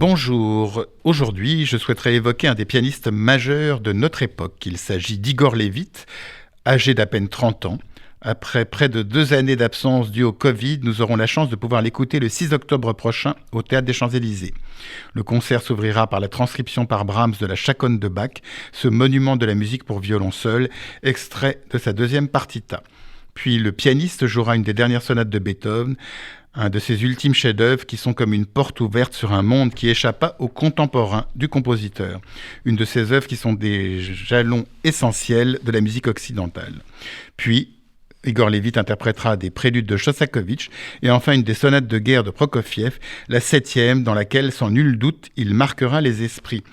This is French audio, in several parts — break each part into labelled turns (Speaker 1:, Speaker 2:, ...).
Speaker 1: Bonjour, aujourd'hui je souhaiterais évoquer un des pianistes majeurs de notre époque. Il s'agit d'Igor Levit, âgé d'à peine 30 ans. Après près de 2 années d'absence due au Covid, nous aurons la chance de pouvoir l'écouter le 6 octobre prochain au Théâtre des Champs-Élysées. Le concert s'ouvrira par la transcription par Brahms de la Chaconne de Bach, ce monument de la musique pour violon seul, extrait de sa deuxième partita. Puis le pianiste jouera une des dernières sonates de Beethoven, un de ses ultimes chefs-d'œuvre qui sont comme une porte ouverte sur un monde qui échappa aux contemporains du compositeur. Une de ses œuvres qui sont des jalons essentiels de la musique occidentale. Puis, Igor Levit interprétera des préludes de Shostakovich et enfin une des sonates de guerre de Prokofiev, la 7e, dans laquelle, sans nul doute, il marquera les esprits.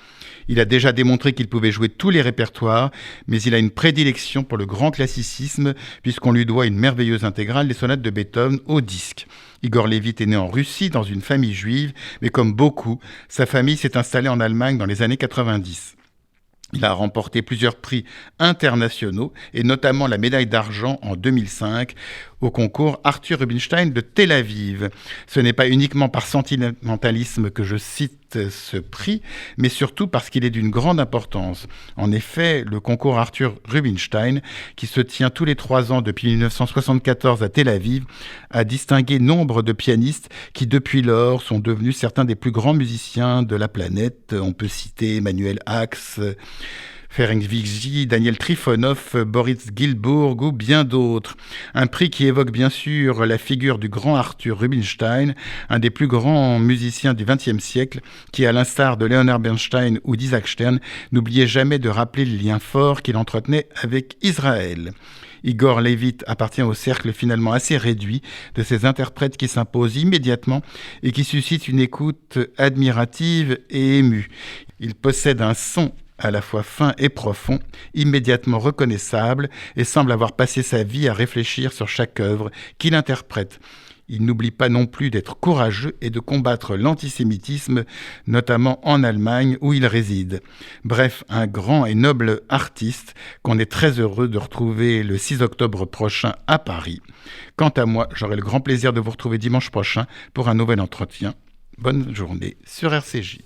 Speaker 1: Il a déjà démontré qu'il pouvait jouer tous les répertoires, mais il a une prédilection pour le grand classicisme, puisqu'on lui doit une merveilleuse intégrale des sonates de Beethoven au disque. Igor Levit est né en Russie, dans une famille juive, mais comme beaucoup, sa famille s'est installée en Allemagne dans les années 90. Il a remporté plusieurs prix internationaux, et notamment la médaille d'argent en 2005 au concours Arthur Rubinstein de Tel Aviv. Ce n'est pas uniquement par sentimentalisme que je cite ce prix, mais surtout parce qu'il est d'une grande importance. En effet, le concours Arthur Rubinstein, qui se tient tous les 3 ans depuis 1974 à Tel Aviv, a distingué nombre de pianistes qui, depuis lors, sont devenus certains des plus grands musiciens de la planète. On peut citer Emmanuel Ax, Ferenc Vigyi, Daniel Trifonov, Boris Gilbourg ou bien d'autres. Un prix qui évoque bien sûr la figure du grand Arthur Rubinstein, un des plus grands musiciens du XXe siècle, qui, à l'instar de Leonard Bernstein ou d'Isaac Stern, n'oubliait jamais de rappeler le lien fort qu'il entretenait avec Israël. Igor Levit appartient au cercle finalement assez réduit de ces interprètes qui s'imposent immédiatement et qui suscitent une écoute admirative et émue. Il possède un son à la fois fin et profond, immédiatement reconnaissable, et semble avoir passé sa vie à réfléchir sur chaque œuvre qu'il interprète. Il n'oublie pas non plus d'être courageux et de combattre l'antisémitisme, notamment en Allemagne où il réside. Bref, un grand et noble artiste qu'on est très heureux de retrouver le 6 octobre prochain à Paris. Quant à moi, j'aurai le grand plaisir de vous retrouver dimanche prochain pour un nouvel entretien. Bonne journée sur RCJ.